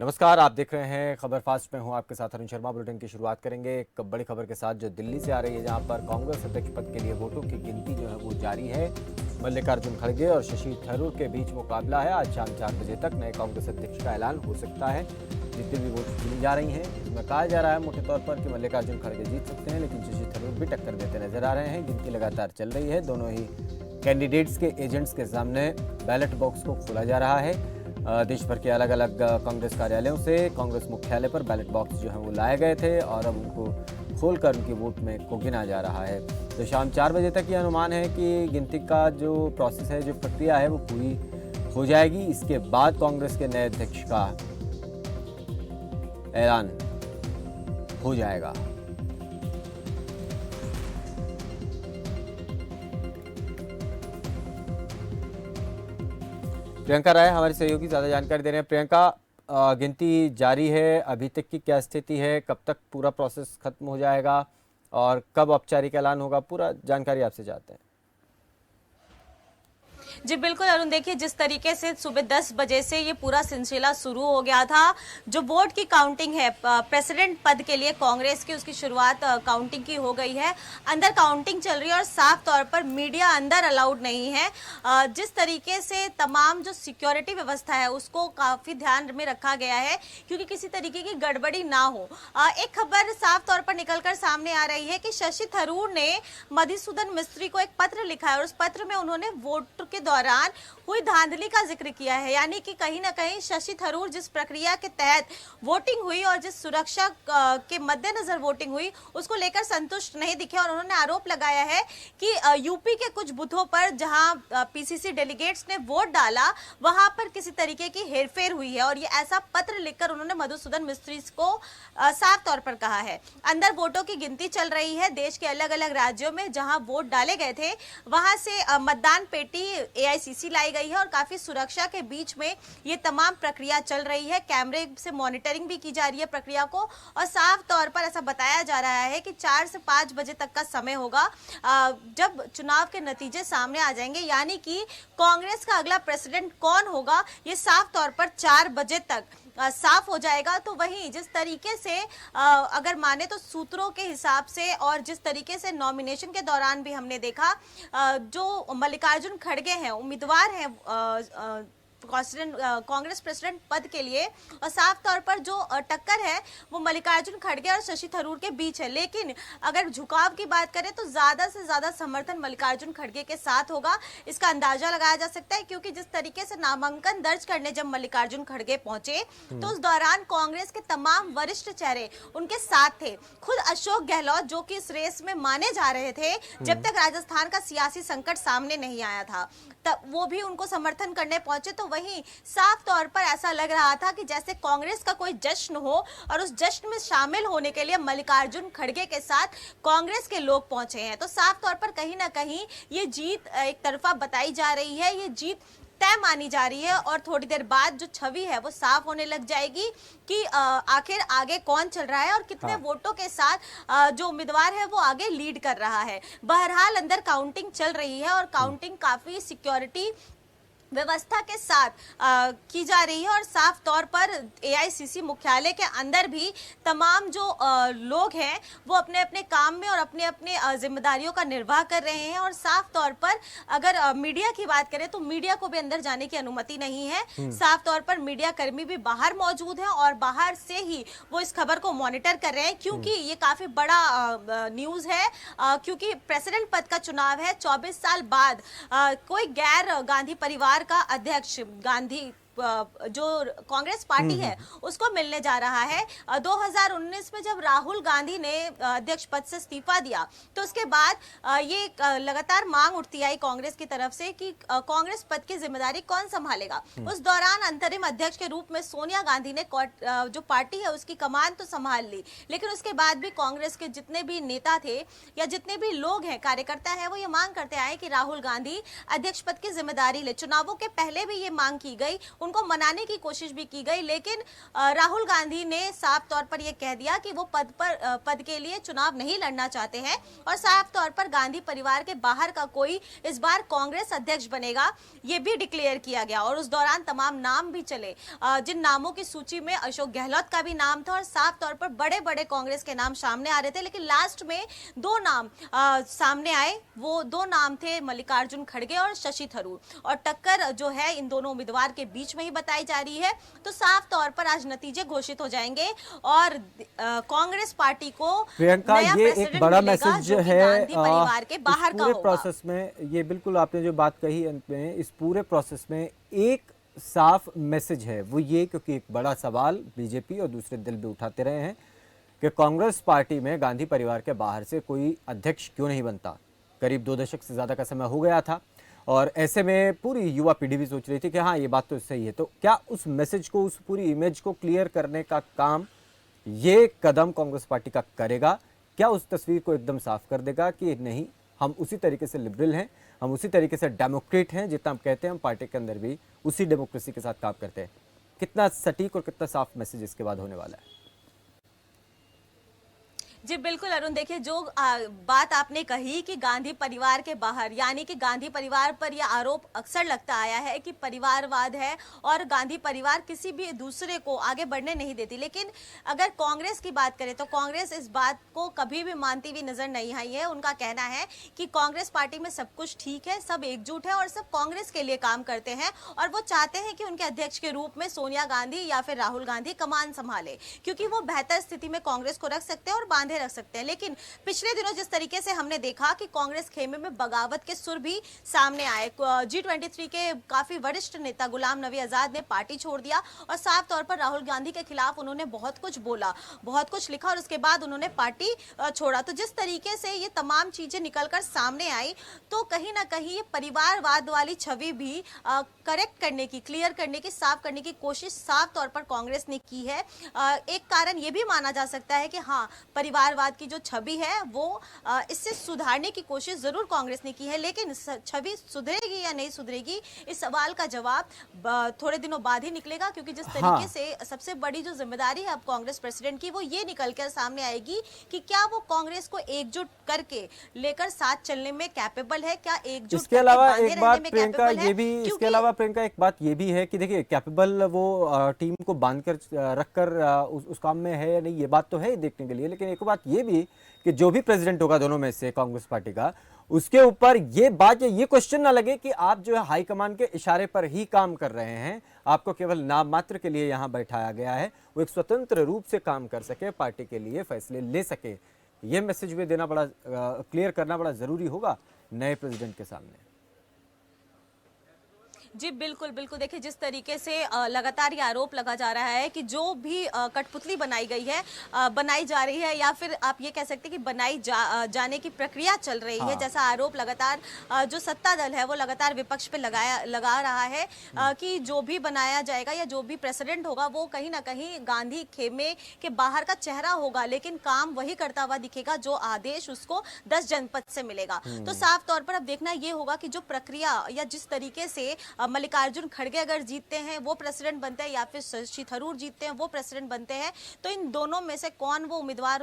नमस्कार, आप देख रहे हैं खबर फास्ट में हूं आपके साथ अरुण शर्मा। बुलेटिन की शुरुआत करेंगे एक बड़ी खबर के साथ जो दिल्ली से आ रही है, जहां पर कांग्रेस अध्यक्ष पद के लिए वोटों की गिनती जो है वो जारी है। मल्लिकार्जुन खड़गे और शशि थरूर के बीच मुकाबला है। आज शाम 4 बजे तक नए कांग्रेस अध्यक्ष का ऐलान हो सकता है। जितनी भी वोट गिनी जा रही हैं, इसमें कहा जा रहा है मोटे तौर पर कि मल्लिकार्जुन खड़गे जीत सकते हैं, लेकिन शशि थरूर भी टक्कर देते नजर आ रहे हैं। गिनती लगातार चल रही है। दोनों ही कैंडिडेट्स के एजेंट्स के सामने बैलेट बॉक्स को खोला जा रहा है। देश भर के अलग अलग कांग्रेस कार्यालयों से कांग्रेस मुख्यालय पर बैलेट बॉक्स जो है वो लाए गए थे और अब उनको खोलकर उनकी वोट में को गिना जा रहा है। तो शाम 4 बजे तक ये अनुमान है कि गिनती का जो प्रोसेस है, जो प्रक्रिया है वो पूरी हो जाएगी। इसके बाद कांग्रेस के नए अध्यक्ष का ऐलान हो जाएगा। प्रियंका राय हमारी सहयोगी ज्यादा जानकारी दे रहे हैं। प्रियंका, गिनती जारी है, अभी तक की क्या स्थिति है, कब तक पूरा प्रोसेस खत्म हो जाएगा और कब औपचारिक ऐलान होगा, पूरा जानकारी आपसे चाहते हैं। जी बिल्कुल अरुण, देखिए जिस तरीके से सुबह 10 बजे से ये पूरा सिलसिला शुरू हो गया था, जो वोट की काउंटिंग है प्रेसिडेंट पद के लिए कांग्रेस की, उसकी शुरुआत काउंटिंग की हो गई है। अंदर काउंटिंग चल रही है और साफ तौर पर मीडिया अंदर अलाउड नहीं है। जिस तरीके से तमाम जो सिक्योरिटी व्यवस्था है उसको काफी ध्यान में रखा गया है, क्योंकि किसी तरीके की गड़बड़ी ना हो। एक खबर साफ तौर पर निकलकर सामने आ रही है कि शशि थरूर ने मधुसूदन मिस्त्री को एक पत्र लिखा है और उस पत्र में उन्होंने वोट के दौरान हुई धांधली का जिक्र किया है। यानी कि कहीं ना कहीं शशि थरूर जिस प्रक्रिया के तहत वोटिंग हुई और जिस सुरक्षा के मद्देनजर वोटिंग हुई उसको लेकर संतुष्ट नहीं दिखे और उन्होंने आरोप लगाया है कि यूपी के कुछ बूथों पर जहां पीसीसी डेलीगेट्स ने वोट डाला वहां पर किसी तरीके की हेरफेर हुई है और ये ऐसा पत्र लिखकर उन्होंने मधुसूदन मिस्त्री को साफ तौर पर कहा है। अंदर वोटों की गिनती चल रही है। देश के अलग अलग राज्यों में जहां वोट डाले गए थे वहां से मतदान पेटी एआईसीसी लाई गई है और काफी सुरक्षा के बीच में ये तमाम प्रक्रिया चल रही है। कैमरे से मॉनिटरिंग भी की जा रही है प्रक्रिया को और साफ तौर पर ऐसा बताया जा रहा है कि 4 से 5 बजे तक का समय होगा जब चुनाव के नतीजे सामने आ जाएंगे। यानी कि कांग्रेस का अगला प्रेसिडेंट कौन होगा ये साफ तौर पर 4 बजे तक साफ हो जाएगा। तो वहीं जिस तरीके से अगर माने तो सूत्रों के हिसाब से और जिस तरीके से नॉमिनेशन के दौरान भी हमने देखा, जो मल्लिकार्जुन खड़गे हैं उम्मीदवार हैं कांग्रेस प्रेसिडेंट पद के लिए, और साफ तौर पर जो टक्कर है वो मल्लिकार्जुन खड़गे और शशि थरूर के बीच है। लेकिन अगर झुकाव की बात करें तो ज्यादा से ज्यादा समर्थन मल्लिकार्जुन खड़गे के साथ होगा, इसका अंदाजा लगाया जा सकता है। क्योंकि जिस तरीके से नामांकन दर्ज करने जब मल्लिकार्जुन खड़गे पहुंचे तो उस दौरान कांग्रेस के तमाम वरिष्ठ चेहरे उनके साथ थे। खुद अशोक गहलोत जो कि इस रेस में माने जा रहे थे जब तक राजस्थान का सियासी संकट सामने नहीं आया था, तब वो भी उनको समर्थन करने पहुंचे। तो वहीं साफ तौर पर ऐसा लग रहा था कि जैसे कांग्रेस का कोई जश्न हो और उस जश्न में शामिल होने के लिए मल्लिकार्जुन खड़गे के साथ कांग्रेस के लोग पहुंचे हैं। तो साफ तौर पर कहीं ना कहीं ये जीत एक तरफा बताई जा रही है, ये जीत तय मानी जा रही है और थोड़ी देर बाद जो छवि है वो साफ होने लग जाएगी कि आखिर आगे कौन चल रहा है और कितने वोटों के साथ जो उम्मीदवार है वो आगे लीड कर रहा है। बहरहाल अंदर काउंटिंग चल रही है और काउंटिंग काफी सिक्योरिटी व्यवस्था के साथ की जा रही है और साफ तौर पर एआईसीसी मुख्यालय के अंदर भी तमाम जो लोग हैं वो अपने अपने काम में और अपने अपने जिम्मेदारियों का निर्वाह कर रहे हैं। और साफ तौर पर अगर मीडिया की बात करें तो मीडिया को भी अंदर जाने की अनुमति नहीं है। साफ तौर पर मीडिया कर्मी भी बाहर मौजूद हैं और बाहर से ही वो इस खबर को मॉनिटर कर रहे हैं, क्योंकि ये काफी बड़ा न्यूज है। क्योंकि प्रेसिडेंट पद का चुनाव है, 24 साल बाद कोई गैर गांधी परिवार का अध्यक्ष गांधी जो कांग्रेस पार्टी है उसको मिलने जा रहा है। 2019 में जब राहुल गांधी ने अध्यक्ष पद से इस्तीफा दिया तो उसके बाद ये लगातार मांग उठती आई कांग्रेस की तरफ से कि कांग्रेस पद की जिम्मेदारी कौन संभालेगा। उस दौरान अंतरिम अध्यक्ष के रूप में सोनिया गांधी ने जो पार्टी है उसकी कमान तो संभाल ली, लेकिन उसके बाद भी कांग्रेस के जितने भी नेता थे या जितने भी लोग हैं, कार्यकर्ता है, वो ये मांग करते आए कि राहुल गांधी अध्यक्ष पद की जिम्मेदारी ले। चुनावों के पहले भी ये मांग की गई, उनको मनाने की कोशिश भी की गई, लेकिन राहुल गांधी ने साफ तौर पर यह कह दिया कि वो पद के लिए चुनाव नहीं लड़ना चाहते हैं और साफ तौर पर गांधी परिवार के बाहर का कोई इस बार कांग्रेस अध्यक्ष बनेगा ये भी डिक्लेयर किया गया। और उस दौरान तमाम नाम भी चले, जिन नामों की सूची में अशोक गहलोत का भी नाम था और साफ तौर पर बड़े बड़े कांग्रेस के नाम सामने आ रहे थे, लेकिन लास्ट में दो नाम सामने आए। वो दो नाम थे मल्लिकार्जुन खड़गे और शशि थरूर, और टक्कर जो है इन दोनों उम्मीदवार के बीच में ही बताई जा रही है। तो साफ तौर पर आज नतीजे घोषित हो जाएंगे और कांग्रेस पार्टी को प्रियंका, नया ये प्रेसिडेंट एक बड़ा मिलेगा मैसेज जो कि है गांधी परिवार के बाहर इस का पूरे होगा। प्रोसेस में। ये बिल्कुल आपने जो बात कही अंत में, इस पूरे प्रोसेस में एक साफ मैसेज है, वो ये, क्योंकि एक बड़ा सवाल बीजेपी और दूसरे दल भी उठाते रहे हैं कि कांग्रेस पार्टी में गांधी परिवार के बाहर से कोई अध्यक्ष क्यों नहीं बनता। करीब 2 दशक से ज़्यादा का समय हो गया था और ऐसे में पूरी युवा पीढ़ी भी सोच रही थी कि हाँ, ये बात तो सही है। तो क्या उस मैसेज को, उस पूरी इमेज को क्लियर करने का काम ये कदम कांग्रेस पार्टी का करेगा? क्या उस तस्वीर को एकदम साफ कर देगा कि नहीं, हम उसी तरीके से लिबरल हैं, हम उसी तरीके से डेमोक्रेट हैं, जितना हम कहते हैं हम पार्टी के अंदर भी उसी डेमोक्रेसी के साथ काम करते हैं? कितना सटीक और कितना साफ मैसेज इसके बाद होने वाला है? जी बिल्कुल अरुण, देखिए जो बात आपने कही कि गांधी परिवार के बाहर, यानी कि गांधी परिवार पर यह आरोप अक्सर लगता आया है कि परिवारवाद है और गांधी परिवार किसी भी दूसरे को आगे बढ़ने नहीं देती। लेकिन अगर कांग्रेस की बात करें तो कांग्रेस इस बात को कभी भी मानती हुई नजर नहीं आई है। उनका कहना है कि कांग्रेस पार्टी में सब कुछ ठीक है, सब एकजुट है और सब कांग्रेस के लिए काम करते हैं और वो चाहते हैं कि उनके अध्यक्ष के रूप में सोनिया गांधी या फिर राहुल गांधी कमान संभाले, क्योंकि वो बेहतर स्थिति में कांग्रेस को रख सकते हैं और बांधे रख सकते हैं। लेकिन पिछले दिनों जिस तरीके से हमने देखा कि कांग्रेस खेमे में बगावत के सुर भी सामने आए, G23 के काफी वरिष्ठ नेता गुलाम नबी आजाद ने पार्टी छोड़ दिया और साफ तौर पर राहुल गांधी के खिलाफ उन्होंने बहुत कुछ बोला, बहुत कुछ लिखा और उसके बाद उन्होंने पार्टी छोड़ा। तो जिस तरीके से ये तमाम चीजें निकलकर सामने आई, तो कहीं ना कहीं ये परिवारवाद वाली छवि भी करेक्ट करने की, क्लियर करने की, साफ करने की कोशिश साफ तौर पर कांग्रेस ने की है। एक कारण ये भी माना जा सकता है कि हाँ, परिवारवाद की जो छवि है वो इससे सुधारने की कोशिश जरूर कांग्रेस ने की है, लेकिन छवि सुधरेगी या नहीं सुधरेगी इस सवाल का जवाब थोड़े दिनों बाद ही निकलेगा, क्योंकि जिस तरीके से सबसे बड़ी जो जिम्मेदारी है अब कांग्रेस प्रेसिडेंट की, वो ये निकलकर सामने आएगी कि क्या वो कांग्रेस को एकजुट करके लेकर साथ चलने में कैपेबल है, क्या एकजुट इसके अलावा एक बात में प्रियंका कैपेबल ये भी, इसके अलावा प्रियंका एक बात ये भी है कि देखिए, कैपेबल वो टीम को बांधकर रखकर उस काम में है या नहीं, ये बात तो है देखने के लिए। लेकिन एक बात ये भी कि जो भी प्रेसिडेंट होगा दोनों में से कांग्रेस पार्टी का, उसके ऊपर ये बात या ये क्वेश्चन ना लगे कि आप जो है हाईकमान के इशारे पर ही काम कर रहे हैं, आपको केवल नाम मात्र के लिए यहाँ बैठाया गया है। वो एक स्वतंत्र रूप से काम कर सके, पार्टी के लिए फैसले ले सके, ये मैसेज भी देना बड़ा क्लियर करना बड़ा जरूरी होगा नए प्रेसिडेंट के सामने। जी बिल्कुल बिल्कुल, देखिए जिस तरीके से लगातार ये आरोप लगा जा रहा है कि जो भी कठपुतली बनाई गई है, बनाई जा रही है, या फिर आप ये कह सकते हैं कि बनाई जाने की प्रक्रिया चल रही है, जैसा आरोप लगातार जो सत्ता दल है वो लगातार विपक्ष पे लगा रहा है कि जो भी बनाया जाएगा या जो भी प्रेसिडेंट होगा वो कहीं ना कहीं गांधी खेमे के बाहर का चेहरा होगा, लेकिन काम वही करता हुआ दिखेगा जो आदेश उसको 10 जनपद से मिलेगा। तो साफ तौर पर अब देखना ये होगा कि जो प्रक्रिया या जिस तरीके से मल्लिकार्जुन खड़गे अगर जीतते हैं वो प्रेसिडेंट बनते हैं या फिर शशि थरूर जीतते हैं वो प्रेसिडेंट बनते हैं, तो इन दोनों में से कौन वो उम्मीदवार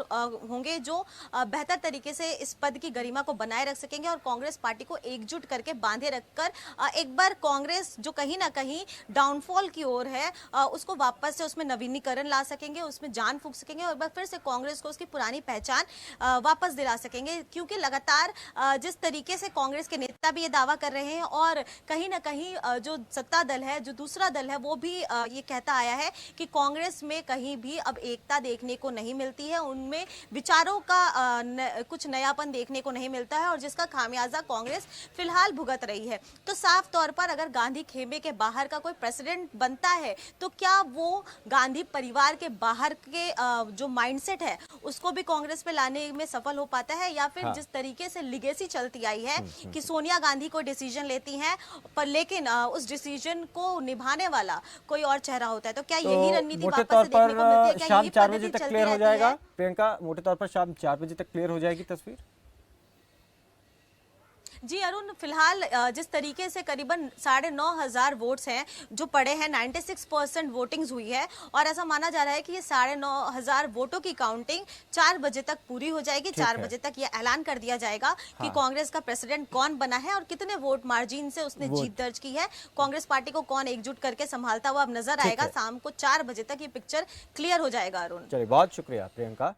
होंगे जो बेहतर तरीके से इस पद की गरिमा को बनाए रख सकेंगे और कांग्रेस पार्टी को एकजुट करके बांधे रखकर एक बार कांग्रेस जो कहीं ना कहीं डाउनफॉल की ओर है उसको वापस से उसमें नवीनीकरण ला सकेंगे, उसमें जान फूंक सकेंगे और एक बार फिर से कांग्रेस को उसकी पुरानी पहचान वापस दिला सकेंगे। क्योंकि लगातार जिस तरीके से कांग्रेस के नेता भी ये दावा कर रहे हैं और कहीं ना कहीं जो सत्ता दल है, जो दूसरा दल है, वो भी ये कहता आया है कि कांग्रेस में कहीं भी अब एकता देखने को नहीं मिलती है, उनमें विचारों का कुछ नयापन देखने को नहीं मिलता है और जिसका खामियाजा कांग्रेस फिलहाल भुगत रही है। तो साफ तौर पर अगर गांधी खेमे के बाहर का कोई प्रेसिडेंट बनता है तो क्या वो गांधी परिवार के बाहर के जो माइंडसेट है उसको भी कांग्रेस पे लाने में सफल हो पाता है, या फिर जिस तरीके से लिगेसी चलती आई है कि सोनिया गांधी कोई डिसीजन लेती हैं पर लेकिन उस डिसीजन को निभाने वाला कोई और चेहरा होता है, तो क्या यही रणनीति वापस से देखने को मिलती है? क्या शाम यही 4 बजे पद्धति तक चलती क्लियर हो रहती जाएगा है? प्रियंका, मोटे तौर पर शाम 4 बजे तक क्लियर हो जाएगी तस्वीर? जी अरुण, फिलहाल जिस तरीके से करीबन 9,500 वोट्स हैं जो पड़े हैं, 96% वोटिंग हुई है और ऐसा माना जा रहा है कि ये 9,500 वोटों की काउंटिंग 4 बजे तक पूरी हो जाएगी। 4 है। बजे तक ये ऐलान कर दिया जाएगा कि हाँ। कांग्रेस का प्रेसिडेंट कौन बना है और कितने वोट मार्जिन से उसने जीत दर्ज की है। कांग्रेस पार्टी को कौन एकजुट करके संभालता हुआ अब नजर ठीक आएगा। है। शाम को 4 बजे तक ये पिक्चर क्लियर हो जाएगा अरुण। चलिए, बहुत शुक्रिया प्रियंका।